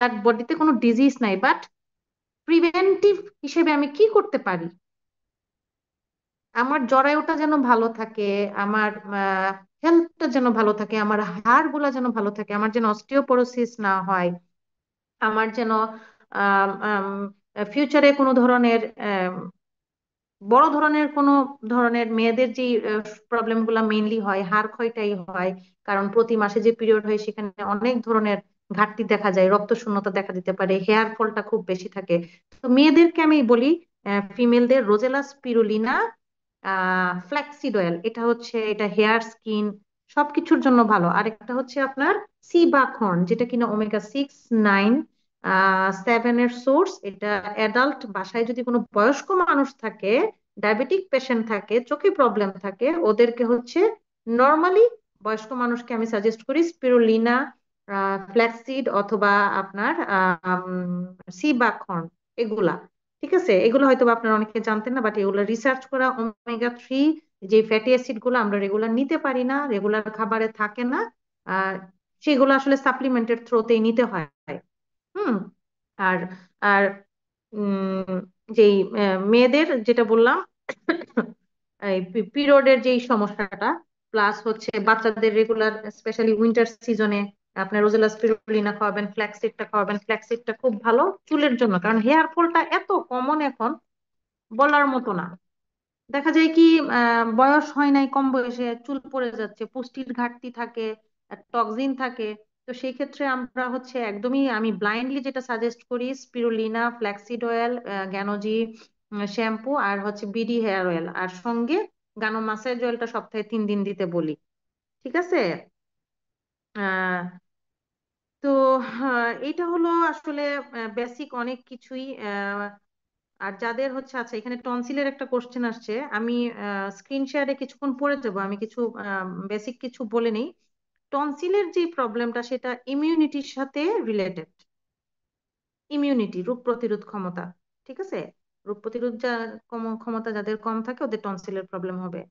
তার বডিতে কোনো ডিজিজ নাই, বাট প্রিভেন্টিভ হিসেবে আমি কি করতে পারি? আমার জরায়ুটা যেন ভালো থাকে, আমার হেলথটা যেন ভালো থাকে, আমার হাড় গুলা যেন ভালো থাকে, আমার যেন অস্টিওপোরোসিস না হয়, আমার যেন ফিউচারে কোনো ধরনের বড় ধরনের কোনো ধরনের মেয়েদের যে প্রবলেম গুলা মেইনলি হয় হাড় ক্ষয়টাই হয়। কারণ প্রতি মাসে যে পিরিয়ড হয় সেখানে অনেক ধরনের ঘাটতি দেখা যায়, রক্ত শূন্যতা দেখা দিতে পারে, হেয়ার ফলটা খুব বেশি থাকে। তো মেয়েদেরকে আমি বলি, ফিমেলদের রোজেলা স্পিরুলিনা ফ্ল্যাক্সিড অয়েল, এটা হেয়ার স্কিন সবকিছুর জন্য ভালো। আর একটা হচ্ছে আপনার সি বাকহর্ন, যেটা কিনা ওমেগা 6, 9, 7 এর সোর্স। এটা অ্যাডাল্ট, বাসায় যদি কোনো বয়স্ক মানুষ থাকে, ডায়াবেটিক পেশেন্ট থাকে, চোখে প্রবলেম থাকে, ওদেরকে হচ্ছে নর্মালি বয়স্ক মানুষকে আমি সাজেস্ট করি স্পিরুলিনা ফ্ল্যাক্সিড অথবা আপনার সি বাকহর্ন, এগুলা। ঠিক আছে, এগুলো হয়তো বা আপনারা অনেকে জানতেন না, বাট এগুলো রিসার্চ করা ওমেগা 3, যে ফ্যাটি অ্যাসিড গুলো আমরা রেগুলার নিতে পারি না, রেগুলার খাবারে থাকে না, আর সেগুলো আসলে সাপ্লিমেন্টের থ্রোতেই নিতে হয়। হুম। আর আর যেই মেয়েদের যেটা বললাম, এই পিরিয়ডের যেই সমস্যাটা, প্লাস হচ্ছে বাচ্চাদের রেগুলার স্পেশালি উইন্টার সিজনে আপনার রোজেলা স্পিরুলিনা খাওয়াবেন, ফ্ল্যাক্সিডটা খাওয়াবেন। ফ্ল্যাক্সিডটা খুব ভালো চুলের জন্য, কারণ হেয়ার ফলটা এত কমন এখন, বলার মতো না। দেখা যায় কি, বয়স হয় নাই, কম বয়সে চুল পড়ে যাচ্ছে, পুষ্টির ঘাটতি থাকে, টক্সিন থাকে। তো সেই ক্ষেত্রে আমরা হচ্ছে একদমই, আমি ব্লাইন্ডলি যেটা সাজেস্ট করি, spirulina flaxseed oil, Ganozhi shampoo, আর হচ্ছে বিডি হেয়ার অয়েল, আর সঙ্গে গানো মাসাজ অয়েলটা সপ্তাহে 3 দিন দিতে বলি। ঠিক আছে। আহ তো এইটা হলো আসলে বেসিক অনেক কিছুই। আর যাদের হচ্ছে, আচ্ছা এখানে টনসিলের একটা কোশ্চেন আসছে, আমি স্ক্রিন শেয়ারে কিছুক্ষণ পড়ে যাবো, আমি কিছু বেসিক কিছু বলে নিই। টনসিলের যে প্রবলেমটা সেটা ইমিউনিটির সাথে রিলেটেড। ইমিউনিটি, রোগ প্রতিরোধ ক্ষমতা। ঠিক আছে, রোগ প্রতিরোধ ক্ষমতা যাদের কম থাকে ওদের টনসিলের প্রবলেম হবে।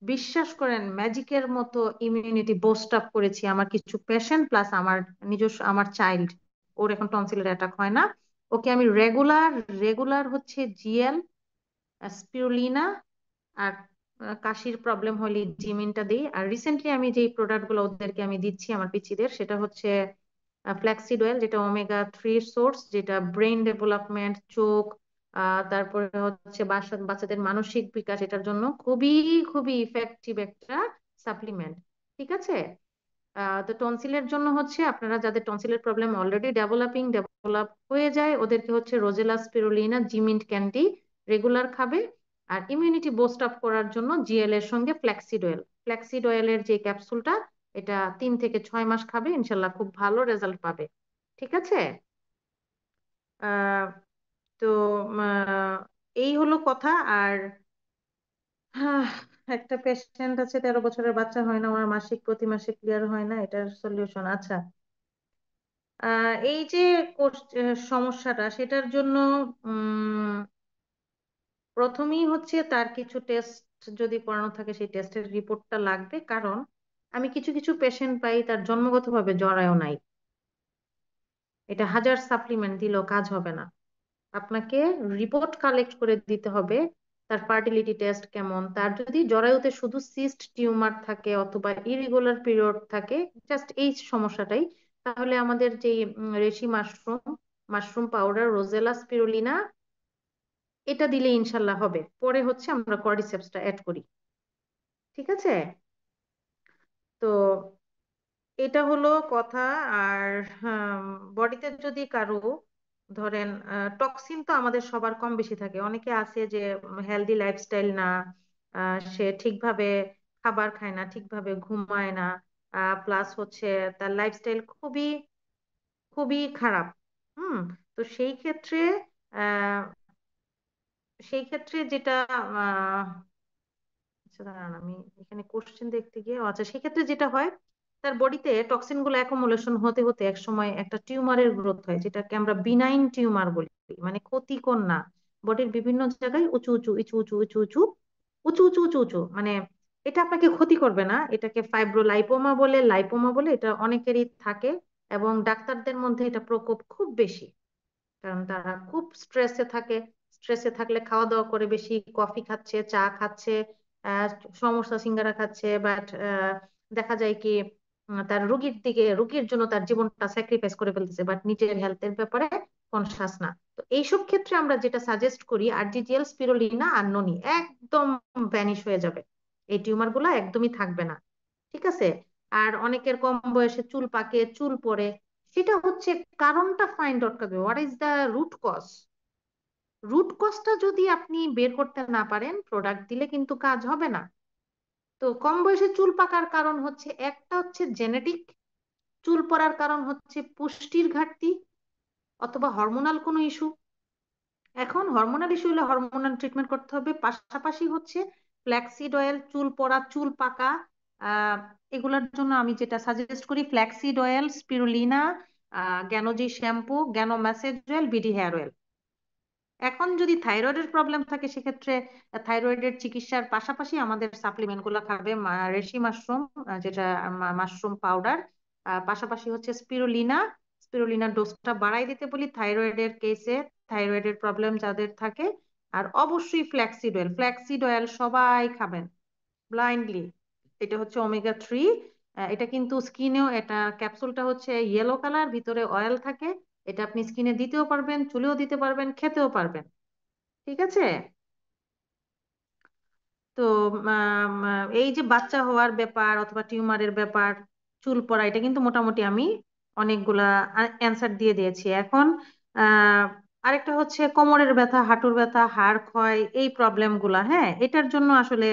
বিশ্বাস করেন, ম্যাজিকের মতো ইমিউনিটি বুস্ট আপ করেছি আমার কিছু পেশেন্ট, প্লাস আমার নিজস্ব, আমার চাইল্ড, ওর এখন টনসিলের অ্যাটাক হয় না। ওকে আমি রেগুলার রেগুলার হচ্ছে জিএল, স্পিরুলিনা, আর কাশির প্রবলেম হলে জিমিনটা দিই। আর রিসেন্টলি আমি যেই প্রোডাক্ট গুলো ওদেরকে আমি দিচ্ছি আমার পিচ্চিদের, সেটা হচ্ছে ফ্ল্যাক্সিড অয়েল, যেটা ওমেগা 3 সোর্স, যেটা ব্রেন ডেভেলপমেন্ট, চোখ, তারপরে হচ্ছে বাচ্চাদের মানসিক বিকাশ, এটার জন্য খুবই খুবই ইফেক্টিভ একটা সাপ্লিমেন্ট। ঠিক আছে। তো টনসিলের জন্য হচ্ছে আপনারা যাদের টনসিলের প্রবলেম অলরেডি ডেভেলপ হয়ে যায়, ওদেরকে হচ্ছে রোজেলা স্পিরুলিনা জিমিন্ট ক্যান্ডি রেগুলার খাবে। আর ইমিউনিটি বুস্ট আপ করার জন্য জিএল এর সঙ্গে ফ্ল্যাক্সিড অয়েল, ফ্ল্যাক্সিড অয়েলের যে ক্যাপসুলটা, এটা 3 থেকে 6 মাস খাবে, ইনশাল্লাহ খুব ভালো রেজাল্ট পাবে। ঠিক আছে। আহ তো এই হলো কথা। আর হ্যাঁ, একটা পেশেন্ট আছে, 13 বছরের বাচ্চা হয় না, ওনার মাসিক প্রতি মাসে ক্লিয়ার হয় না, এটার সলিউশন? আচ্ছা, এই যে সমস্যাটা, সেটার জন্য উম প্রথমেই হচ্ছে তার কিছু টেস্ট যদি করানো থাকে, সেই টেস্টের রিপোর্টটা লাগবে। কারণ আমি কিছু কিছু পেশেন্ট পাই তার জন্মগতভাবে জরায়ু নাই, এটা হাজার সাপ্লিমেন্ট দিলেও কাজ হবে না। আপনাকে রিপোর্ট কালেক্ট করে দিতে হবে, তার ফার্টিলিটি টেস্ট কেমন, তার যদি জরায়ুতে শুধু সিস্ট টিউমার থাকে অথবা ইরেগুলার পিরিয়ড থাকে, জাস্ট এই সমস্যাটাই, তাহলে আমাদের যে reishi mushroom, mushroom powder, rozella spirulina, এটা দিলে ইনশাল্লাহ হবে। পরে হচ্ছে আমরা কর্ডিসেপসটা অ্যাড করি। ঠিক আছে। তো এটা হলো কথা। আর বডিতে যদি কারো ধরেন, টক্সিন তো আমাদের সবার কম বেশি থাকে। অনেকে আছে যে হেলদি লাইফস্টাইল না, সে ঠিকভাবে খাবার খায় না, ঠিকভাবে ঘুমায় না, প্লাস হচ্ছে তার লাইফস্টাইল খুবই খুবই খারাপ। হুম। তো আহ সেই ক্ষেত্রে যেটা, আচ্ছা দাঁড়ান, আমি এখানে কোশ্চেন দেখতে গিয়ে, আচ্ছা সেক্ষেত্রে যেটা হয়, তার বডিতে টক্সিন গুলো অ্যাকুমুলেশন হতে হতে এক সময় একটা টিউমারের গ্রোথ হয়, যেটাকে আমরা বিনাইন টিউমার বলি, মানে ক্ষতিকর না। বডির বিভিন্ন জায়গায় উঁচু উঁচু উঁচু উঁচু উঁচু উঁচু উঁচু উঁচু উঁচু উঁচু, মানে এটা আপনাকে ক্ষতি করবে না, এটাকে ফাইব্রোলাইপোমা বলে, লাইপোমা বলে, এটা অনেকেরই থাকে। এবং ডাক্তারদের মধ্যে এটা প্রকোপ খুব বেশি, কারণ তারা খুব স্ট্রেসে থাকে। স্ট্রেসে থাকলে খাওয়া দাওয়া করে, বেশি কফি খাচ্ছে, চা খাচ্ছে, আহ, সমোসা সিঙ্গারা খাচ্ছে, বাট দেখা যায় কি তার রোগীর জন্য তার জীবনটা স্যাক্রিফাইস করে ফেলতেছে, বাট নিজের হেলথের ব্যাপারে কনসাস না। তো এইসব ক্ষেত্রে আমরা যেটা সাজেস্ট করি, আরজিজিএল, স্পিরুলিনা আর ননি একদম ভ্যানিশ হয়ে যাবে, এই টিউমার গুলা একদমই থাকবে না। ঠিক আছে। আর অনেকের কম বয়সে চুল পাকে, চুল পড়ে, সেটা হচ্ছে কারণটা ফাইন্ড আউট করবে, what is the root cause. Root কজটা যদি আপনি বের করতে না পারেন, প্রোডাক্ট দিলে কিন্তু কাজ হবে না। তো কম বয়সে চুল পাকার কারণ হচ্ছে, একটা হচ্ছে জেনেটিক, চুল পড়ার কারণ হচ্ছে পুষ্টির ঘাটতি অথবা হরমোনাল কোনো ইস্যু। এখন হরমোনাল ইস্যু হলে হরমোনাল ট্রিটমেন্ট করতে হবে, পাশাপাশি হচ্ছে ফ্ল্যাক্সিড অয়েল, চুল পড়া, চুল পাকা, আহ এগুলোর জন্য আমি যেটা সাজেস্ট করি, flaxseed oil, spirulina, Ganozhi shampoo, Gano massage oil, BD hair oil. এখন যদি থাইরয়েডের প্রবলেম থাকে, সেক্ষেত্রে থাইরয়েডের চিকিৎসার পাশাপাশি আমাদের সাপ্লিমেন্ট গুলো খাবে, রেশি মাশরুম, যেটা মাশরুম পাউডার, পাশাপাশি হচ্ছে স্পিরুলিনা। স্পিরুলিনার ডোজটা বাড়াই দিতে বলি থাইরয়েডের কেসে, থাইরয়েডের প্রবলেম যাদের থাকে। আর অবশ্যই ফ্ল্যাক্সিড অয়েল, ফ্ল্যাক্সিড অয়েল সবাই খাবেন ব্লাইন্ডলি। এটা হচ্ছে ওমেগা 3। এটা কিন্তু স্কিনেও, এটা ক্যাপসুলটা হচ্ছে ইয়েলো কালার, ভিতরে অয়েল থাকে। এটা আপনি স্কিনে দিতেও পারবেন, চুলেও দিতে পারবেন, খেতেও পারবেন। ঠিক আছে। তো এই যে বাচ্চা হওয়ার ব্যাপার অথবা টিউমারের ব্যাপার, চুল পড়া, এটা কিন্তু মোটামুটি আমি অনেকগুলা অ্যান্সার দিয়ে দিয়েছি। এখন আহ আরেকটা হচ্ছে কোমরের ব্যথা, হাঁটুর ব্যথা, হাড় ক্ষয়, এই প্রবলেম গুলা, হ্যাঁ, এটার জন্য আসলে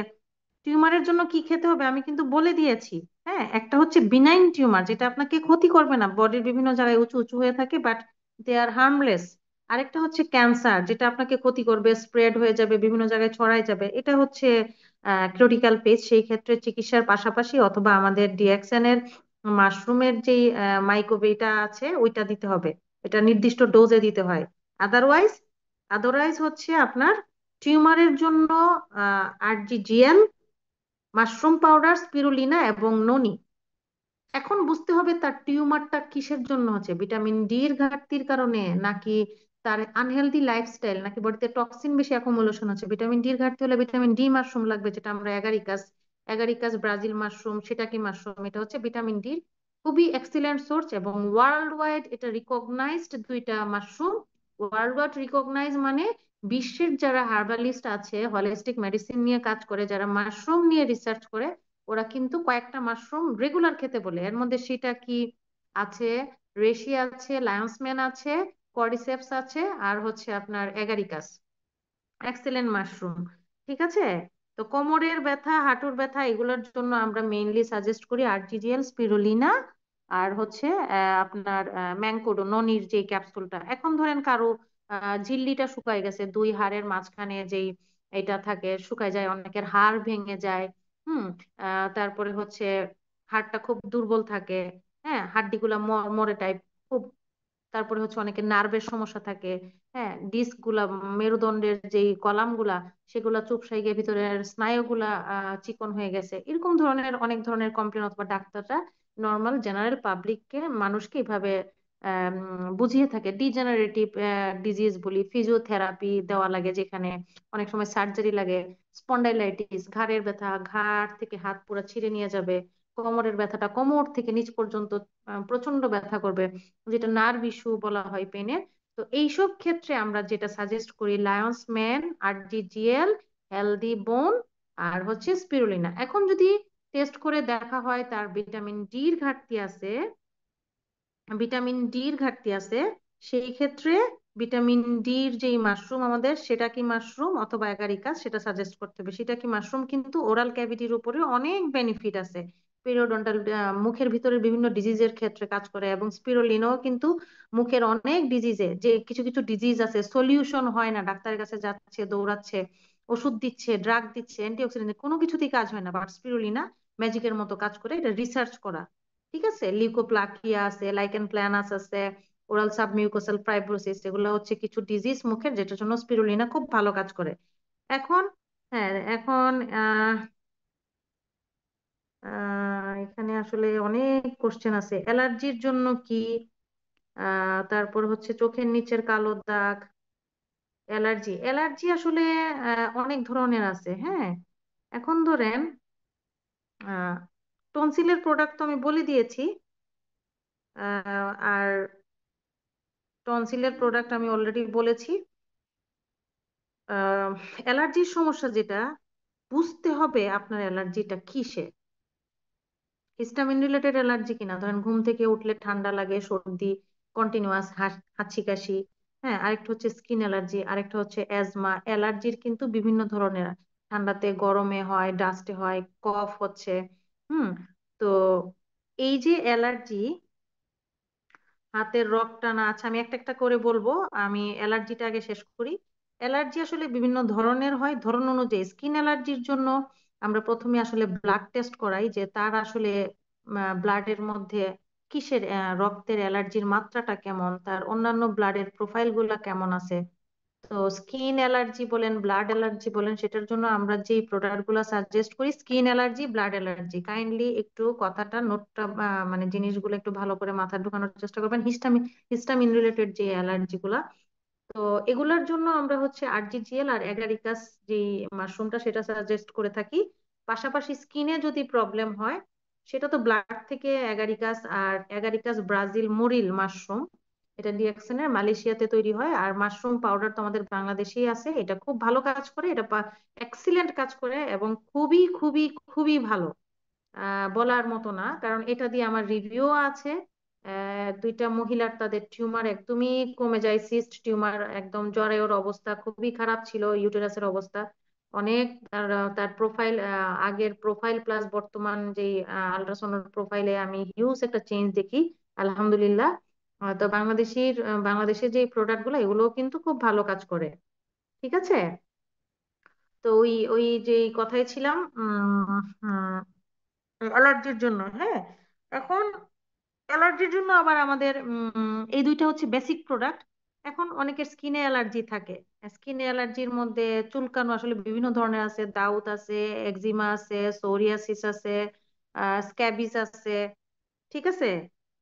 টিউমারের জন্য কি খেতে হবে আমি কিন্তু বলে দিয়েছি। হ্যাঁ, একটা হচ্ছে বিনাইন টিউমার, যেটা আপনাকে ক্ষতি করবে না, বডির বিভিন্ন জায়গায় উঁচু উঁচু হয়ে থাকে, বাট দে আর হার্মলেস। আরেকটা হচ্ছে ক্যান্সার, যেটা আপনাকে ক্ষতি করবে, স্প্রেড হয়ে যাবে, বিভিন্ন জায়গায় ছড়াই যাবে, এটা হচ্ছে ক্রিটিক্যাল পেজ। সেই ক্ষেত্রে চিকিৎসার পাশাপাশি অথবা আমাদের ডিএক্সএন এর মাশরুমের যে মাইক্রোবেটা আছে ওইটা দিতে হবে, এটা নির্দিষ্ট ডোজে দিতে হয়। আদারওয়াইজ আদারওয়াইজ হচ্ছে আপনার টিউমারের জন্য আরজিজিএল, মাশরুম পাউডার, স্পিরুলিনা এবং ননি। এখন বুঝতে হবে তার টিউমারটা কিসের জন্য হচ্ছে, ভিটামিন ডি এর ঘাটতির কারণে, নাকি তার আনহেলদি লাইফস্টাইল, নাকি বডিতে টক্সিন বেশি অ্যাকুমুলেশন হচ্ছে। ভিটামিন ডি এর ঘাটতি হলে ভিটামিন ডি মাশরুম লাগবে, যেটা আমরা এগারিকাস, এগারিকাস ব্রাজিল মাশরুম, সেটা কি মাশরুম, এটা হচ্ছে ভিটামিন ডি খুবই এক্সিলেন্ট সোর্স, এবং ওয়ার্ল্ড ওয়াইড এটা রিকগনাইজড দুইটা মাশরুম। ওয়ার্ল্ড ওয়াইড রিকগনাইজ মানে বিশ্বের যারা হার্বালিস্ট আছে, হলিস্টিক মেডিসিন নিয়ে কাজ করে, যারা মাশরুম নিয়ে রিসার্চ করে, ওরা কিন্তু কয়েকটা মাশরুম রেগুলার খেতে বলে। এর মধ্যে সেটা কি আছে, রেশি আছে, লায়ন্স ম্যান আছে, কর্ডিসেপস আছে, আর হচ্ছে আপনার এগারিকাস, এক্সেলেন্ট মাশরুম। ঠিক আছে। তো কোমরের ব্যথা, হাঁটুর ব্যথা, এগুলোর জন্য আমরা মেইনলি সাজেস্ট করি আরটিজিএল, স্পিরুলিনা, আর হচ্ছে আপনার ম্যাংকোডো, ননির যে ক্যাপসুলটা। এখন ধরেন কারো ঝিল্লিটা শুকায় গেছে, দুই হাড়ের মাঝখানে যেই এটা থাকে শুকায় যায়, অনেকের হাড় ভেঙে যায়। হুম। তারপরে হচ্ছে হাড়টা খুব দুর্বল থাকে, হ্যাঁ, হাড্ডিগুলা মরে টাইপ খুব। তারপরে হচ্ছে অনেকের নার্ভের সমস্যা থাকে, হ্যাঁ, ডিস্ক গুলা, মেরুদণ্ডের যেই কলাম গুলা, সেগুলা চুপসাই গিয়ে ভিতরের স্নায়ুগুলা চিকন হয়ে গেছে, এরকম ধরনের অনেক ধরনের কমপ্লেন, অথবা ডাক্তাররা নর্মাল জেনারেল পাবলিককে, মানুষকে এইভাবে বুঝিয়ে থাকে। ডিজেনারেটিভ ডিজিজ বলি, ফিজিওথেরাপি দেওয়া লাগে, যেখানে অনেক সময় সার্জারি লাগে। স্পন্ডাইলাইটিস, ঘাড়ের ব্যথা, ঘাড় থেকে হাত পুরো ছিঁড়ে নিয়ে যাবে। কোমরের ব্যথাটা কোমর থেকে নিচ পর্যন্ত প্রচন্ড ব্যথা করবে, যেটা নার্ভ ইস্যু বলা হয় পেনের। তো এইসব ক্ষেত্রে আমরা যেটা সাজেস্ট করি, লায়ন্স ম্যান, আরজিজিএল, হেলদি বোন, আর হচ্ছে স্পিরুলিনা। এখন যদি টেস্ট করে দেখা হয় তার ভিটামিন ডির ঘাটতি আছে, ভিটামিন ডির ঘাটতি আছে, সেই ক্ষেত্রে ভিটামিন ডির যেই মাশরুম আমাদের, সেটা কি মাশরুম অথবা এগারিকাস, সেটা সাজেস্ট করতে হবে। সেটা কি মাশরুম কিন্তু ওরাল ক্যাভিটির উপরে অনেক বেনিফিট আছে, পেরিওডন্টাল, মুখের ভিতরের বিভিন্ন ডিজিজের ক্ষেত্রে কাজ করে। এবং স্পিরুলিনাও কিন্তু মুখের অনেক ডিজিজে, যে কিছু কিছু ডিজিজ আছে সলিউশন হয় না, ডাক্তারের কাছে যাচ্ছে, দৌড়াচ্ছে, ওষুধ দিচ্ছে, ড্রাগ দিচ্ছে, অ্যান্টিঅক্সিডেন্ট, কোনো কিছুতেই কাজ হয় না, বাট স্পিরুলিনা ম্যাজিকের মতো কাজ করে। এটা রিসার্চ করা। ঠিক আছে। লিউকোপ্লাকিয়া আছে, লাইকেন প্ল্যানাস আছে, ওরাল সাবমিউকোসাল ফাইব্রোসিস, এগুলো হচ্ছে কিছু ডিজিজ মুখের, যেটার জন্য স্পিরুলিনা খুব ভালো কাজ করে। এখন হ্যাঁ, এখন এখানে আসলে অনেক কোশ্চেন আছে। অ্যালার্জির জন্য কি, তারপর হচ্ছে চোখের নিচের কালো দাগ। অ্যালার্জি অ্যালার্জি আসলে অনেক ধরনের আছে, হ্যাঁ। এখন ধরেন টনসিলের প্রোডাক্ট তো আমি বলে দিয়েছি। আর টনসিলের প্রোডাক্ট আমি অলরেডি বলেছি। অ্যালার্জির সমস্যা যেটা, বুঝতে হবে আপনার অ্যালার্জিটা কিসে। হিস্টামিন রিলেটেড অ্যালার্জি কিনা, ধরেন ঘুম থেকে উঠলে ঠান্ডা লাগে, সর্দি, কন্টিনিউয়াস হাঁচি কাশি। হ্যাঁ, আরেকটা হচ্ছে স্কিন অ্যালার্জি, আরেকটা হচ্ছে অ্যাজমা। অ্যালার্জির কিন্তু বিভিন্ন ধরনের, ঠান্ডাতে গরমে হয়, ডাস্টে হয়, কফ হচ্ছে। হুম। তো এই যে অ্যালার্জি, হাতের রক টানা, আচ্ছা আমি একটা একটা করে বলবো। আমি অ্যালার্জিটা আগে শেষ করি। অ্যালার্জি আসলে বিভিন্ন ধরনের হয়, ধরন অনুযায়ী। স্কিন অ্যালার্জির জন্য আমরা প্রথমে আসলে ব্লাড টেস্ট করাই, যে তার আসলে ব্লাডের মধ্যে কিসের রক্তের অ্যালার্জির মাত্রাটা কেমন, তার অন্যান্য ব্লাডের প্রোফাইল গুলা কেমন আছে। তো স্কিন অ্যালার্জি বলেন, ব্লাড অ্যালার্জি বলেন, সেটার জন্য আমরা যে প্রোডাক্ট গুলো সাজেস্ট করি, skin allergy, blood allergy, kindly একটু কথাটা নোটটা মানে জিনিসগুলো একটু ভালো করে মাথায় ঢোকানোর চেষ্টা করবেন। হিস্টামিন, হিস্টামিন রিলেটেড যে অ্যালার্জি গুলা, তো এগুলোর জন্য আমরা হচ্ছে আরজিজিএল আর এগারিকাস যে মাশরুমটা, সেটা সাজেস্ট করে থাকি। পাশাপাশি স্কিনে যদি প্রবলেম হয়, সেটা তো ব্লাড থেকে এগারিকাস, আর এগারিকাস ব্রাজিল মরিল মাশরুম, এটা ডিএক্সএনের মালয়েশিয়াতে তৈরি হয়। আর মাশরুম পাউডার তো আমাদের বাংলাদেশেই আছে, এটা খুব ভালো কাজ করে, এটা এক্সিলেন্ট কাজ করে এবং খুবই খুবই খুবই ভালো। বলার মতো না, কারণ এটা দিয়ে আমার রিভিউ আছে। দুইটা মহিলার তাদের টিউমার একদমই কমে যায়, সিস্ট টিউমার একদম, জরায়ুর অবস্থা খুবই খারাপ ছিল, ইউটেরাসের অবস্থা অনেক। তার প্রোফাইল, আগের প্রোফাইল প্লাস বর্তমান যে আল্ট্রাসাউন্ড প্রোফাইলে আমি হিউজ একটা চেঞ্জ দেখি, আলহামদুলিল্লাহ। তো বাংলাদেশের যে প্রোডাক্ট গুলো, এগুলোও কিন্তু খুব ভালো কাজ করে। ঠিক আছে। তো ওই ওই যে কথাই ছিলাম, অ্যালার্জির জন্য, হ্যাঁ। এখন অ্যালার্জির জন্য আবার আমাদের এই দুইটা হচ্ছে বেসিক প্রোডাক্ট। এখন অনেকের স্কিনে অ্যালার্জি থাকে। স্কিনে অ্যালার্জির মধ্যে চুলকানো আসলে বিভিন্ন ধরনের আছে, দাউত আছে, একজিমা আছে, সোরিয়াসিস আছে, স্ক্যাবিস আছে। ঠিক আছে।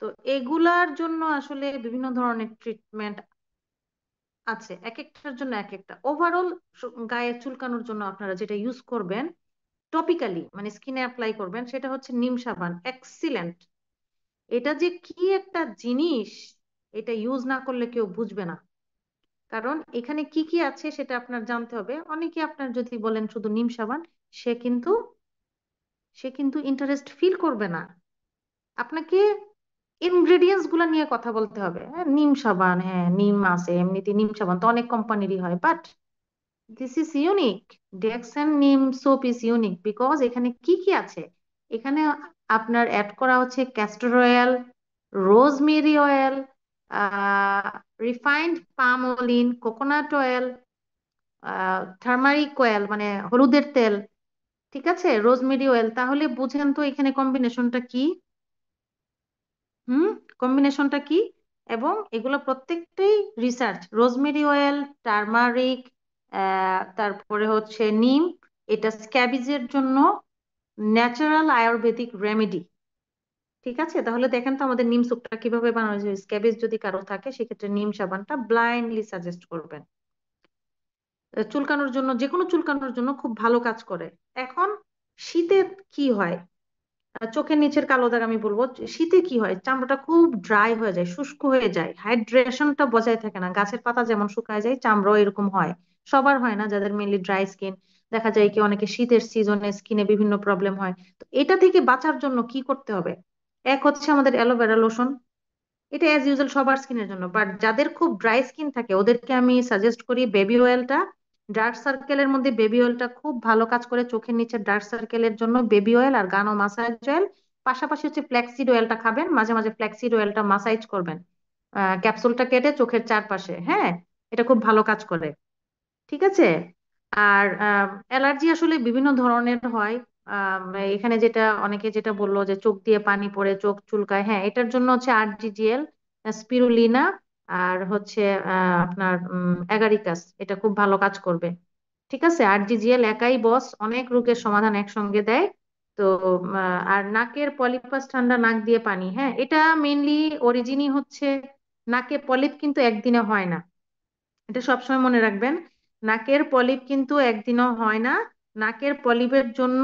তো এগুলার জন্য আসলে বিভিন্ন ধরনের ট্রিটমেন্ট আছে, এক একটার জন্য এক একটা। ওভারঅল গায়ে চুলকানোর জন্য আপনারা যেটা ইউজ করবেন টপিক্যালি, মানে স্কিনে অ্যাপ্লাই করবেন, সেটা হচ্ছে নিম সাবান, এক্সিলেন্ট। এটা যে কি একটা জিনিস, এটা ইউজ না করলে কেউ বুঝবে না। কারণ এখানে কি কি আছে সেটা আপনার জানতে হবে। অনেকে আপনার যদি বলেন শুধু নিম সাবান, সে কিন্তু সে কিন্তু ইন্টারেস্ট ফিল করবে না। আপনাকে ইনগ্রেডিয়েন্টস গুলা নিয়ে কথা বলতে হবে। হ্যাঁ, নিম সাবান, হ্যাঁ নিম আছে, এমনিতে নিম সাবান তো অনেক কোম্পানিরই হয়, বাট দিস ইজ ইউনিক। ডেক্সন নিম সোপ ইজ ইউনিক বিকজ এখানে কি কি আছে। এখানে আপনার অ্যাড করা হচ্ছে castor oil, rosemary oil, refined palm oil, coconut oil, turmeric oil মানে হলুদের তেল। ঠিক আছে, রোজমেরি অয়েল। তাহলে বুঝেন তো এখানে কম্বিনেশনটা কি। হুম, কম্বিনেশনটা কি। এবং এগুলো প্রত্যেকটাই রিসার্চ। রোজমেরি অয়েল, টার্মারিক, তারপরে হচ্ছে নিম, এটা স্ক্যাবিজের জন্য ন্যাচারাল আয়ুর্বেদিক রেমেডি। ঠিক আছে, তাহলে দেখেন তো আমাদের নিম স্যুপটা কিভাবে বানানো যায়। স্ক্যাবিজ যদি কারো থাকে, সেক্ষেত্রে নিম সাবানটা ব্লাইন্ডলি সাজেস্ট করবেন। চুলকানোর জন্য, যে কোনো চুলকানোর জন্য খুব ভালো কাজ করে। এখন শীতে কি হয়, চোখের নিচের কালো দাগ আমি বলবো। শীতে কি হয়, চামড়াটা খুব ড্রাই হয়ে যায়, শুষ্ক হয়ে যায়, হাইড্রেশনটা বজায় থাকে না। গাছের পাতা যেমন শুকায় যায়, চামড়াও এরকম হয়। সবার হয় না, যাদের মেনলি ড্রাই স্কিন। দেখা যায় কি অনেকে শীতের সিজনে স্কিনে বিভিন্ন প্রবলেম হয়। তো এটা থেকে বাঁচার জন্য কি করতে হবে, এক হচ্ছে আমাদের অ্যালোভেরা লোশন। এটা অ্যাজ ইউজুয়াল সবার স্কিনের জন্য, বাট যাদের খুব ড্রাই স্কিন থাকে ওদেরকে আমি সাজেস্ট করি বেবি অয়েলটা। ডার্ক সার্কেলের মধ্যে বেবি অয়েলটা খুব ভালো কাজ করে, চোখের নিচে ডার্ক সার্কেলের জন্য বেবি অয়েল আর গানো মাসাজ অয়েল। পাশাপাশি হচ্ছে ফ্ল্যাক্সিড অয়েলটা খাবেন, মাঝে মাঝে ফ্ল্যাক্সিড অয়েলটা মাসাজ করবেন, ক্যাপসুলটা কেটে চোখের চারপাশে। হ্যাঁ, এটা খুব ভালো কাজ করে। ঠিক আছে। আর অ্যালার্জি আসলে বিভিন্ন ধরনের হয়। আম, এখানে যেটা অনেকে যেটা বললো যে চোখ দিয়ে পানি পড়ে, চোখ চুলকায়, হ্যাঁ এটার জন্য হচ্ছে আরজিজিএল, স্পিরুলিনা, আর হচ্ছে আপনার অ্যাগারিকাস, এটা খুব ভালো কাজ করবে। ঠিক আছে, আরজিজিএল একাই বস, অনেক রোগের সমাধান একসঙ্গে দেয়। তো আর নাকের পলিপাস ঠান্ডা, নাক দিয়ে পানি, হ্যাঁ এটা মেইনলি অরিজিনই হচ্ছে, নাকে পলিপ কিন্তু একদিনে হয় না, এটা সবসময় মনে রাখবেন। নাকের পলিপ কিন্তু একদিনও হয় না। নাকের পলিপের জন্য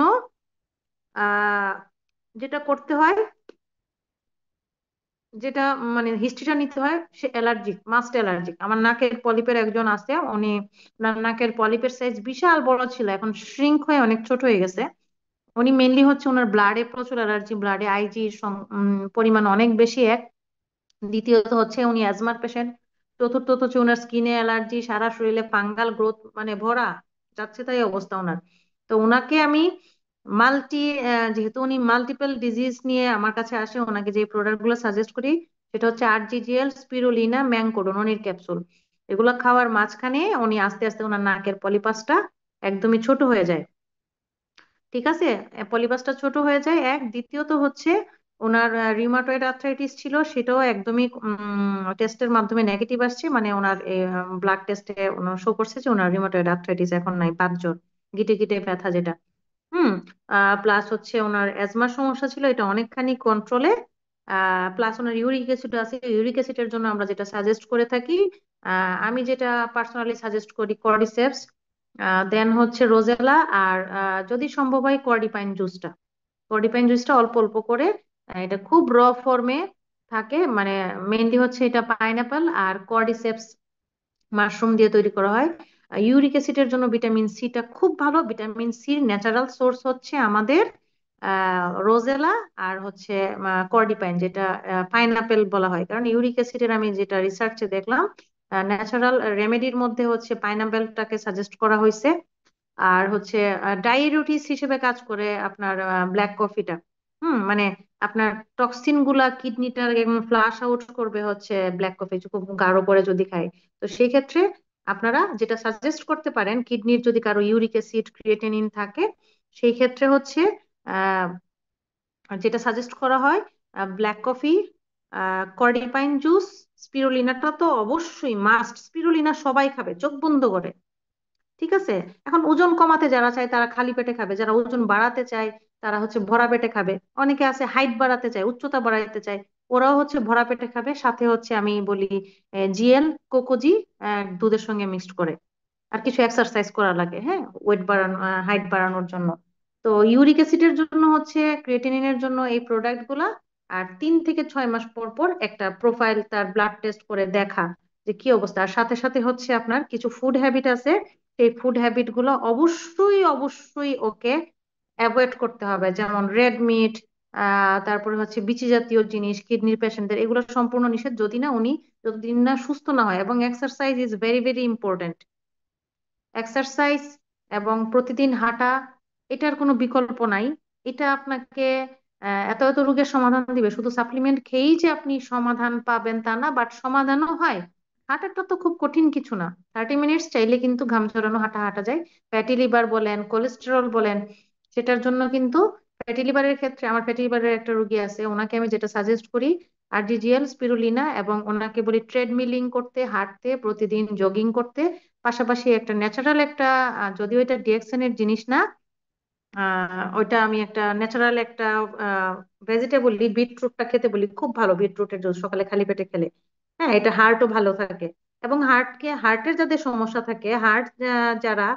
আহ যেটা করতে হয়, যেটা মানে হিস্ট্রিটা নিতে হয়, সে অ্যালার্জিক, মাস্ট অ্যালার্জিক। আমার নাকের পলিপের একজন আছে, উনি, ওনার নাকের পলিপের সাইজ বিশাল বড় ছিল, এখন শ্রিঙ্ক হয়ে অনেক ছোট হয়ে গেছে। উনি মেনলি হচ্ছে ওনার ব্লাডে প্রচুর অ্যালার্জি, ব্লাডে আইজির পরিমাণ অনেক বেশি, এক। দ্বিতীয়ত হচ্ছে উনি অ্যাজমার পেশেন্ট। চতুর্থত হচ্ছে ওনার স্কিনে অ্যালার্জি, সারা শরীরে ফাঙ্গাল গ্রোথ মানে ভরা, যাচ্ছে তাই অবস্থা ওনার। তো ওনাকে আমি মাল্টি, যেহেতু উনি মাল্টিপল ডিজিজ নিয়ে আমার কাছে আসে, ওনাকে যে প্রোডাক্ট গুলো সাজেস্ট করি সেটা হচ্ছে আরজিজিএল, স্পিরুলিনা, ম্যাংকোডন, অনির ক্যাপসুল। এগুলো খাওয়ার মাঝখানে উনি আস্তে আস্তে ওনার নাকের পলিপাসটা একদমই ছোট হয়ে যায়। ঠিক আছে, পলিপাসটা ছোট হয়ে যায়, এক। দ্বিতীয়ত হচ্ছে ওনার রিউমাটয়েড আর্থ্রাইটিস ছিল, সেটাও একদমই টেস্টের মাধ্যমে নেগেটিভ আসছে, মানে ওনার ব্লাড টেস্টে ওনার শো করছে যে ওনার রিউমাটয়েড আর্থ্রাইটিস এখন নাই, পাঁচজন গিটে গিটে ব্যথা যেটা। হুম। প্লাস হচ্ছে ওনার অ্যাজমার সমস্যা ছিল, এটা অনেকখানি কন্ট্রোলে। প্লাস ওনার ইউরিক অ্যাসিড আছে, ইউরিক অ্যাসিডের জন্য আমরা যেটা সাজেস্ট করে থাকি, আমি যেটা পার্সোনালি সাজেস্ট করি, কর্ডিসেপস, দেন হচ্ছে রোজেলা, আর যদি সম্ভব হয় কর্ডিপাইন জুসটা। কর্ডিপাইন জুসটা অল্প অল্প করে, এটা খুব র ফর্মে থাকে, মানে মেইনলি হচ্ছে এটা পাইনাপেল আর কর্ডিসেপস মাশরুম দিয়ে তৈরি করা হয়। ইউরিক অ্যাসিডের জন্য ভিটামিন সিটা খুব ভালো। ভিটামিন সির ন্যাচারাল সোর্স হচ্ছে আমাদের রোজেলা আর হচ্ছে কর্ডিপাইন, যেটা পাইনাপেল বলা হয়, কারণ ইউরিক অ্যাসিডের আমি যেটা রিসার্চে দেখলাম, ন্যাচারাল রেমেডির মধ্যে হচ্ছে পাইনাপেলটাকে সাজেস্ট করা হয়েছে। আর হচ্ছে ডাইউরেটিস হিসেবে কাজ করে আপনার ব্ল্যাক কফিটা। মানে আপনার টক্সিন গুলা কিডনিটা ফ্লাশ আউট করবে হচ্ছে ব্ল্যাক কফি খুব গাঢ় করে যদি খায়। তো সেই ক্ষেত্রে আপনারা যেটা সাজেস্ট করতে পারেন, কিডনির যদি কারো ইউরিক অ্যাসিড, ক্রিয়েটিনিন থাকে, সেই ক্ষেত্রে হচ্ছে আহ যেটা সাজেস্ট করা হয়, ব্ল্যাক কফি, কর্ডিপাইন জুস, স্পিরুলিনাটা তো অবশ্যই মাস্ট। স্পিরুলিনা সবাই খাবে চোখ বন্ধ করে। ঠিক আছে। এখন ওজন কমাতে যারা চায় তারা খালি পেটে খাবে, যারা ওজন বাড়াতে চায় তারা হচ্ছে ভরা পেটে খাবে। অনেকে আছে হাইট বাড়াতে চায়, উচ্চতা বাড়াতে চায়, ওরাও হচ্ছে ভরা পেটে খাবে। সাথে হচ্ছে আমি বলি জিএল, কোকোজি দুধের সঙ্গে মিক্সড করে। আর কিছু এক্সারসাইজ করা লাগে, হ্যাঁ, ওয়েট বাড়ানো, হাইট বাড়ানোর জন্য। তো ইউরিক অ্যাসিডের জন্য হচ্ছে, ক্রিয়েটিনিনের জন্য এই প্রোডাক্ট গুলা। আর 3 থেকে 6 মাস পর পর একটা প্রোফাইল, তার ব্লাড টেস্ট করে দেখা যে কি অবস্থা। আর সাথে সাথে হচ্ছে আপনার কিছু ফুড হ্যাবিট আছে, সেই ফুড হ্যাবিট গুলো অবশ্যই অবশ্যই ওকে অ্যাভয়েড করতে হবে, যেমন রেড মিট, তারপরে হচ্ছে বিচি জাতীয় জিনিস, কিডনির পেশেন্টদের এগুলো সম্পূর্ণ নিষেধ, যদি না উনি, যতদিন না সুস্থ না হয়। এবং exercise is very very important. Exercise এবং প্রতিদিন হাঁটা, এটার কোনো বিকল্প নাই। এটা আপনাকে এত এত রোগের সমাধান দিবে। শুধু সাপ্লিমেন্ট খেয়েই যে আপনি সমাধান পাবেন তা না, বাট সমাধানও হয়। হাঁটাটা তো খুব কঠিন কিছু না, 30 মিনিটস চাইলে কিন্তু ঘাম ঝরানো হাঁটা হাঁটা যায়। ফ্যাটি লিভার বলেন, কোলেস্টেরল বলেন, সেটার জন্য কিন্তু, ফ্যাটি লিভারের ক্ষেত্রে, আমার ফ্যাটি লিভারের একটা রোগী আছে, ওনাকে আমি যেটা সাজেস্ট করি, আরজিজিএল, স্পিরুলিনা, এবং ওনাকে বলি ট্রেডমিলিং করতে, হাঁটতে, প্রতিদিন জগিং করতে। পাশাপাশি একটা ন্যাচারাল একটা, যদিও এটা ডিএক্সএন এর জিনিস না, ওইটা আমি একটা ন্যাচারাল একটা ভেজিটেবল, বিটরুটটা খেতে বলি, খুব ভালো বিটরুটের জুস সকালে খালি পেটে খেলে। হ্যাঁ, এটা হার্টও ভালো থাকে। এবং হার্টের যাদের সমস্যা থাকে, হার্ট যারা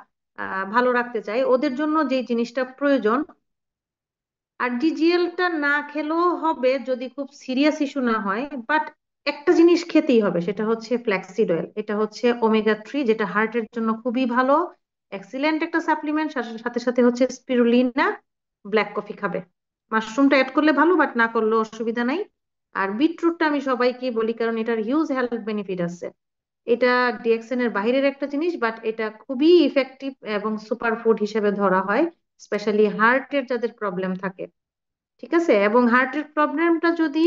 ভালো রাখতে চায়, ওদের জন্য যে জিনিসটা প্রয়োজন, আর ডিজিএলটা না খেলেও হবে যদি খুব সিরিয়াস ইস্যু না হয়, বাট একটা জিনিস খেতেই হবে, সেটা হচ্ছে ফ্ল্যাক্সিড অয়েল। এটা হচ্ছে ওমেগা 3, যেটা হার্টের জন্য খুবই ভালো, এক্সিলেন্ট একটা সাপ্লিমেন্ট। সাথে সাথে হচ্ছে স্পিরুলিনা, ব্ল্যাক কফি খাবে। মাশরুমটা অ্যাড করলে ভালো, বাট না করলেও অসুবিধা নাই। আর বিটরুটটা আমি সবাইকে বলি, কারণ এটার হিউজ হেলথ বেনিফিট আছে। এটা ডিএক্সএন এর বাইরের একটা জিনিস, বাট এটা খুবই ইফেক্টিভ এবং সুপার ফুড হিসেবে ধরা হয়, স্পেশালি হার্টের যাদের প্রবলেম থাকে। ঠিক আছে। এবং হার্টের প্রবলেমটা যদি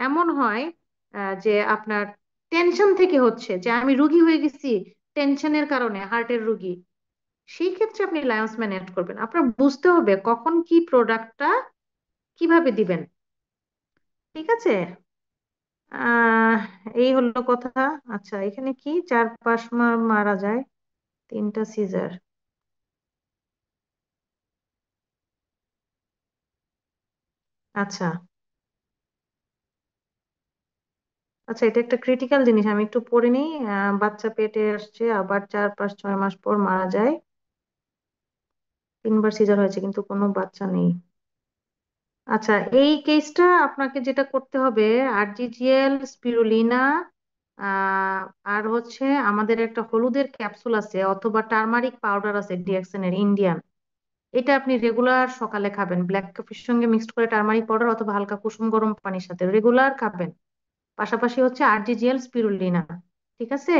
এমন হয় যে আপনার টেনশন থেকে হচ্ছে, যে আমি রুগী হয়ে গেছি টেনশনের কারণে, হার্টের রুগী, সেই ক্ষেত্রে আপনি লায়ন্স ম্যান অ্যাড করবেন। আপনার বুঝতে হবে কখন কি প্রোডাক্টটা কিভাবে দিবেন। ঠিক আছে। আহ এই হলো কথা। আচ্ছা, এখানে কি 4-5 মাস মারা যায়, 3টা সিজার। আচ্ছা আচ্ছা, এটা একটা ক্রিটিক্যাল জিনিস, আমি একটু পড়ে নিই। বাচ্চা পেটে আসছে, আবার 4 5 6 মাস পর মারা যায়, 3বার সিজার হয়েছে কিন্তু কোনো বাচ্চা নেই। আচ্ছা, এই কেসটা আপনাকে যেটা করতে হবে, আরজিজিএল, স্পিরুলিনা, আহ আর হচ্ছে আমাদের একটা হলুদের ক্যাপসুল আছে অথবা টার্মারিক পাউডার আছে ডিএক্সএন এর ইন্ডিয়ান। এটা আপনি রেগুলার সকালে খাবেন, ব্ল্যাক কফির সঙ্গে মিক্সড করে টার্মারিক পাউডার অথবা হালকা কুসুম গরম পানির সাথে রেগুলার খাবেন। পাশাপাশি হচ্ছে আরজিজিএল, স্পিরুলিনা। ঠিক আছে?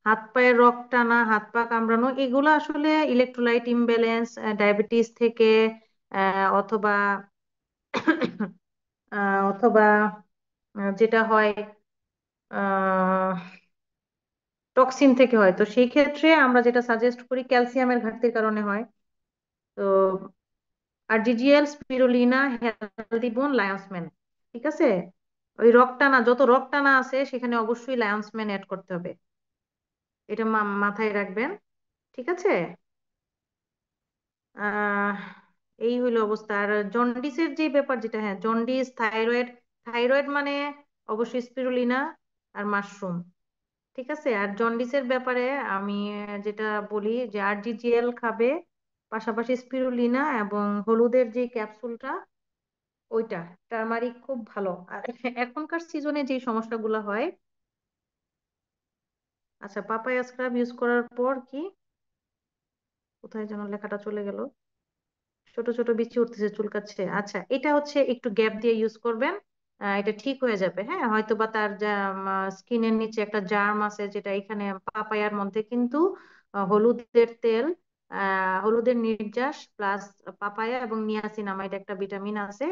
হাত পায়ের রক টানা, হাত পা কামড়ানো, এগুলো আসলে ইলেকট্রোলাইট ইমব্যালেন্স, ডায়াবেটিস থেকে অথবা অথবা যেটা হয় টক্সিন থেকে হয়। তো সেই ক্ষেত্রে আমরা যেটা সাজেস্ট করি, ক্যালসিয়ামের ঘাটতির কারণে হয়। তো আরজিজিএল, স্পিরুলিনা, হেলদি বোন, লায়ন্স ম্যান। ঠিক আছে? ওই রক টানা, যত রক টানা আছে সেখানে অবশ্যই লায়ন্স ম্যান অ্যাড করতে হবে। এটা মাথায় রাখবেন। ঠিক আছে? আহ এই হইলো অবস্থা। আর জন্ডিসের যে ব্যাপার, যেটা, হ্যাঁ, জন্ডিস, থাইরয়েড। থাইরয়েড মানে অবশ্যই স্পিরুলিনা আর মাশরুম। ঠিক আছে? আর জন্ডিসের ব্যাপারে আমি যেটা বলি যে আরজিজিএল খাবে, পাশাপাশি স্পিরুলিনা এবং হলুদের যে ক্যাপসুলটা, ওইটা, টারমারিক খুব ভালো। আর এখনকার সিজনে যে সমস্যাগুলো হয়। আচ্ছা, পাপায়া স্ক্রাব ইউজ করার পর কি, কোথায় যেন লেখাটা চলে গেল, ছোট ছোট বিচি উঠতেছে, চুলকাচ্ছে। আচ্ছা, এটা হচ্ছে একটু গ্যাপ দিয়ে ইউজ করবেন। এটা ঠিক হয়ে যাবে। হ্যাঁ, হয়তো বা তার যা স্কিনের নিচে একটা জার্ম আছে, যেটা এখানে পাপায়ার মধ্যে কিন্তু হলুদের তেল, হলুদের নির্যাস প্লাস পাপায়া এবং নিয়াসিনামাইড একটা ভিটামিন আছে।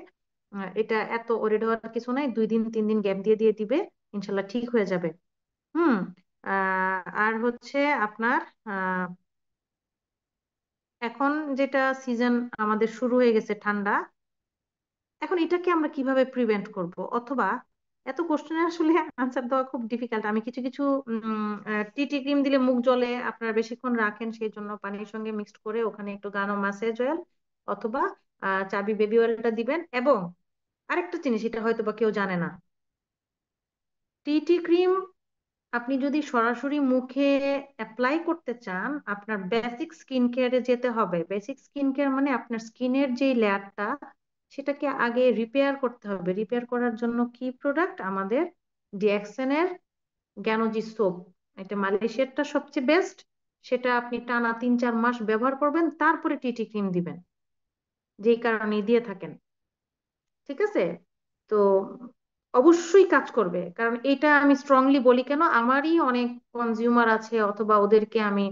এটা এত ওরিড হওয়ার কিছু নাই, 2 দিন 3 দিন গ্যাপ দিয়ে দিয়ে দিবে, ইনশাল্লাহ ঠিক হয়ে যাবে। হুম। আর হচ্ছে আপনার আহ এখন যেটা সিজন আমাদের শুরু হয়ে গেছে, ঠান্ডা। এখন এটাকে আমরা কিভাবে প্রিভেন্ট করব, অথবা এত কোশ্চেনের আসলে আনসার দেওয়া খুব ডিফিকাল্ট। আমি কিছু কিছু টিটি ক্রিম দিলে মুখ জ্বলে, আপনারা বেশিক্ষণ রাখেন, সেই জন্য পানির সঙ্গে মিক্সড করে ওখানে একটু গানো মাসেজ অয়েল অথবা চাবি বেবি অয়েলটা দিবেন। এবং আরেকটা জিনিস, এটা হয়তো বা কেউ জানে না, টিটি ক্রিম আপনি যদি সরাসরি মুখে অ্যাপ্লাই করতে চান, আপনার বেসিক স্কিন কেয়ারে যেতে হবে। বেসিক স্কিন কেয়ার মানে আপনার স্কিনের যে লেয়ারটা, সেটাকে আগে রিপেয়ার করতে হবে। রিপেয়ার করার জন্য কি প্রোডাক্ট আমাদের, ডিএক্সএন এর গ্যানোজি সোপ। এটা মালয়েশিয়ারটা সবচেয়ে বেস্ট। সেটা আপনি টানা 3 4 মাস ব্যবহার করবেন, তারপরে টিটি ক্রিম দিবেন, যেই কারণে দিয়ে থাকেন। ঠিক আছে? তো অবশ্যই কাজ করবে, কারণ এটা আমি স্ট্রংলি বলি কেন, আমারই অনেক কনজিউমার আছে, অথবা ওদেরকে আমি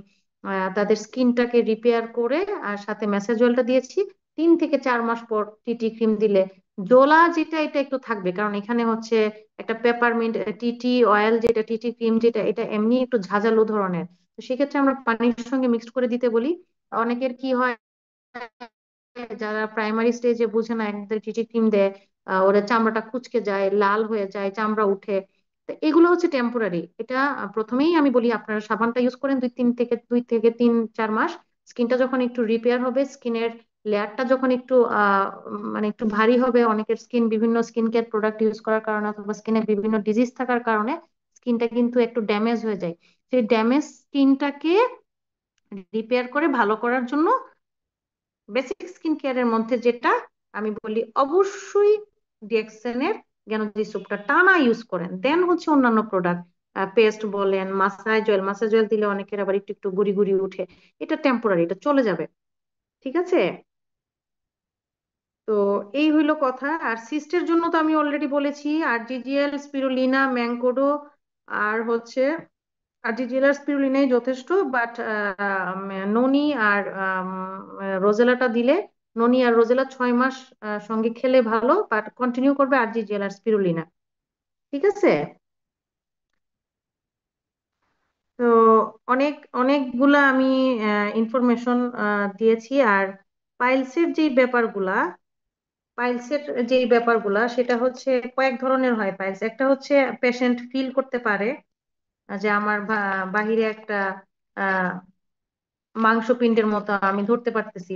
তাদের স্কিনটাকে রিপেয়ার করে আর সাথে ম্যাসেজ অয়েলটা দিয়েছি। 3 থেকে 4 মাস পর টিটি ক্রিম দিলে জোলা যেটা, এটা একটু থাকবে, কারণ এখানে হচ্ছে একটা পেপারমিন্ট টিটি অয়েল, যেটা টিটি ক্রিম যেটা, এটা এমনি একটু ঝাঁঝালো ধরনের। তো সেক্ষেত্রে আমরা পানির সঙ্গে মিক্সড করে দিতে বলি। অনেকের কি হয়, যারা প্রাইমারি স্টেজে বুঝে না, একদের টিটি ক্রিম দেয়, ওরা চামড়াটা কুঁচকে যায়, লাল হয়ে যায়, চামড়া উঠে। তো এগুলো হচ্ছে টেম্পোরারি। এটা প্রথমেই আমি বলি, আপনারা সাবানটা ইউজ করেন 2 থেকে 3 4 মাস। স্কিনটা যখন একটু রিপেয়ার হবে, স্কিনের লেয়ারটা যখন একটু মানে একটু ভারী হবে, অনেকের স্কিন বিভিন্ন স্কিন কেয়ার প্রোডাক্ট ইউজ করার কারণে অথবা স্কিনে বিভিন্ন ডিজিজ থাকার কারণে স্কিনটা কিন্তু একটু ড্যামেজ হয়ে যায়। সেই ড্যামেজ স্কিনটাকে রিপেয়ার করে ভালো করার জন্য বেসিক স্কিন কেয়ারের মধ্যে যেটা আমি বলি, অবশ্যই ডিএক্সএন এর গ্যানোজি সোপটা টানা ইউজ করেন। দেন হচ্ছে অন্যান্য প্রোডাক্ট, পেস্ট বলেন, মাসাজ অয়েল। মাসাজ অয়েল দিলে অনেকের আবার একটু একটু গুড়ি গুড়ি উঠে, এটা টেম্পোরারি, এটা চলে যাবে। ঠিক আছে? তো এই হইলো কথা। আর সিস্টের জন্য তো আমি অলরেডি বলেছি, আরজিজিএল, স্পিরুলিনা, ম্যাঙ্কোডো আর হচ্ছে আরজিজিএল আর স্পিরুলিনাই যথেষ্ট। বাট ননি আর রোজেলাটা দিলে, ননি আর রোজেলা 6 মাস সঙ্গে খেলে ভালো, বাট কন্টিনিউ করবে আরজিজিএল আর স্পিরুলিনা। ঠিক আছে? তো অনেক অনেকগুলা আমি ইনফরমেশন দিয়েছি। আর পাইলসের যে ব্যাপারগুলা, পাইলসের যে ব্যাপারগুলা সেটা হচ্ছে কয়েক ধরনের হয় পাইলস। একটা হচ্ছে পেশেন্ট ফিল করতে পারে যে আমার বাহিরে একটা আহ মাংসপিণ্ডের মতো আমি ধরতে পারতেছি।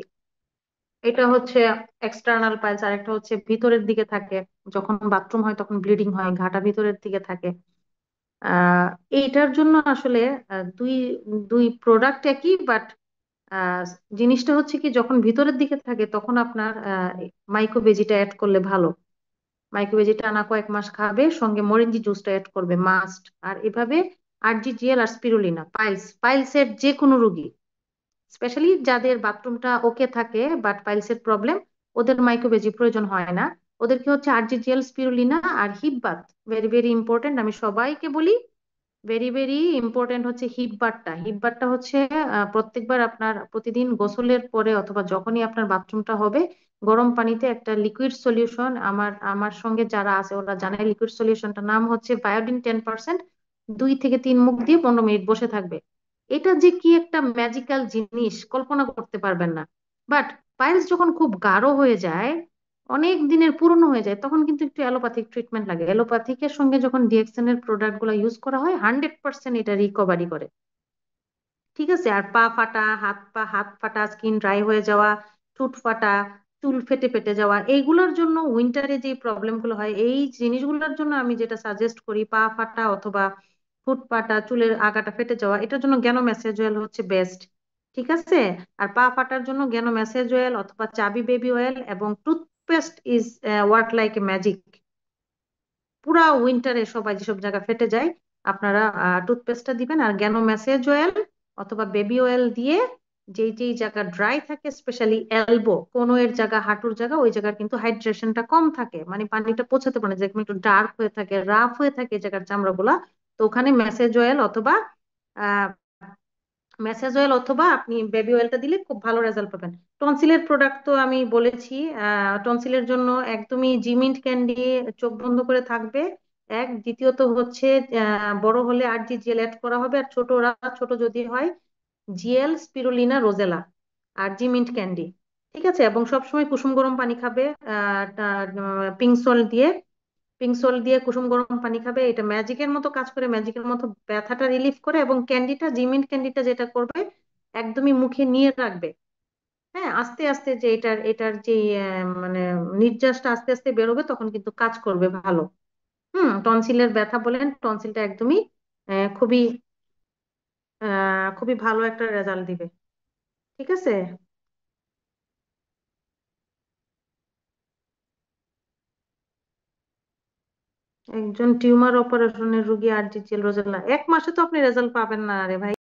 এটা হচ্ছে এক্সটার্নাল পাইলস, আর একটা হচ্ছে ভিতরের দিকে থাকে। যখন বাথরুম হয় তখন ব্লিডিং হয়, ঘাটা ভিতরের দিকে থাকে। আহ এইটার জন্য আসলে দুই দুই প্রোডাক্ট একই, বাট জিনিসটা হচ্ছে কি, যখন ভিতরের দিকে থাকে তখন আপনার মাইক্রোবেজিটা অ্যাড করলে ভালো। মাইক্রোবেজিটা আনা কয়েক মাস খাবে, সঙ্গে মরিঞ্জি জুসটা অ্যাড করবে মাস্ট। আর এভাবে আরজিজিএল আর স্পিরুলিনা, পাইলসের যে কোনো রোগী, স্পেশালি যাদের বাথরুমটা ওকে থাকে বাট পাইলসের প্রবলেম, ওদের মাইক্রোবেজি প্রয়োজন হয় না। ওদেরকে হচ্ছে আরজিজিএল, স্পিরুলিনা আর hip bath. Very very important, আমি সবাইকে বলি। ভেরি ভেরি ইম্পর্টেন্ট হচ্ছে হিপ বাথটা। হিপ বাথটা হচ্ছে প্রত্যেকবার আপনার প্রতিদিন গোসলের পরে অথবা যখনই আপনার বাথরুমটা হবে, গরম পানিতে একটা লিকুইড সলিউশন, আমার আমার সঙ্গে যারা আছে ওরা জানে লিকুইড সলিউশনটার নাম হচ্ছে বায়োডিন 10%, 2 থেকে 3 মুখ দিয়ে 15 মিনিট বসে থাকবে। এটা যে কি একটা ম্যাজিক্যাল জিনিস কল্পনা করতে পারবেন না। বাট পাইলস যখন খুব গাঢ় হয়ে যায়, অনেক দিনের পুরনো হয়ে যায়, তখন কিন্তু একটু অ্যালোপ্যাথিক ট্রিটমেন্ট লাগে। অ্যালোপ্যাথিকের সঙ্গে যখন ডিএক্সএন এর প্রোডাক্ট গুলো ইউজ করা হয়, 100% এটা রিকভারি করে। ঠিক আছে। আর পা ফাটা, হাত ফাটা, স্কিন ড্রাই হয়ে যাওয়া, ঠোঁট ফাটা, চুল ফেটে ফেটে যাওয়া, এইগুলোর জন্য উইন্টারে যে প্রবলেম গুলো হয়, এই জিনিসগুলোর জন্য আমি যেটা সাজেস্ট করি, পা ফাটা অথবা ঠোঁট ফাটা, চুলের আগাটা ফেটে যাওয়া, এটার জন্য জ্ঞানো ম্যাসেজ অয়েল হচ্ছে বেস্ট। ঠিক আছে। আর পা ফাটার জন্য জ্ঞানো ম্যাসেজ অয়েল অথবা চাবি বেবি অয়েল এবং toothpaste is work like a magic. পুরা উইন্টারে সবাই যেসব জায়গা ফেটে যায়, আপনারা টুথপেস্টটা দিবেন আর জ্ঞানো ম্যাসেজ অয়েল অথবা বেবি অয়েল দিয়ে, যেই যেই জায়গা ড্রাই থাকে, স্পেশালি এলবো, কোনো এর জায়গা, হাঁটুর জায়গা, ওই জায়গার কিন্তু হাইড্রেশনটা কম থাকে, মানে পানিটা পৌঁছাতে পারে না, যেরকম একটু ডার্ক হয়ে থাকে, রাফ হয়ে থাকে এই জায়গার চামড়াগুলা। তো ওখানে ম্যাসেজ অয়েল অথবা মেসেজ অয়েল অথবা আপনি বেবি অয়েলটা দিলে খুব ভালো রেজাল্ট পাবেন। টনসিলের প্রোডাক্ট তো আমি বলেছি। টনসিলের জন্য একদমই জিমিন্ট ক্যান্ডি, চোখ বন্ধ করে থাকবে। দ্বিতীয়ত হচ্ছে বড় হলে আর জি জেল অ্যাড করা হবে, আর ছোটরা, ছোট যদি হয়, জিএল, স্পিরুলিনা, রোজেলা আর জিমিন্ট ক্যান্ডি। ঠিক আছে। এবং সবসময় কুসুম গরম পানি খাবে, পিঙ্ক সল্ট দিয়ে। পিঙ্ক সল্ট দিয়ে কুসুম গরম পানি খাবে, এটা ম্যাজিকের মতো কাজ করে, ম্যাজিকের মতো ব্যথাটা রিলিফ করে। এবং ক্যান্ডিটা, জিমিন্ট ক্যান্ডিটা যেটা করবে, একদমই মুখে নিয়ে রাখবে। হ্যাঁ, আস্তে আস্তে যে এটার এটার যে মানে নির্যাসটা আস্তে আস্তে বেরোবে, তখন কিন্তু কাজ করবে ভালো। টনসিলের ব্যথা বলেন, টনসিলটা একদমই খুবই খুবই ভালো একটা রেজাল্ট দিবে। ঠিক আছে। একজন টিউমার অপারেশনের রোগী আর জি জেল, রোজেলা 1 মাসে তো আপনি রেজাল্ট পাবেন না রে ভাই।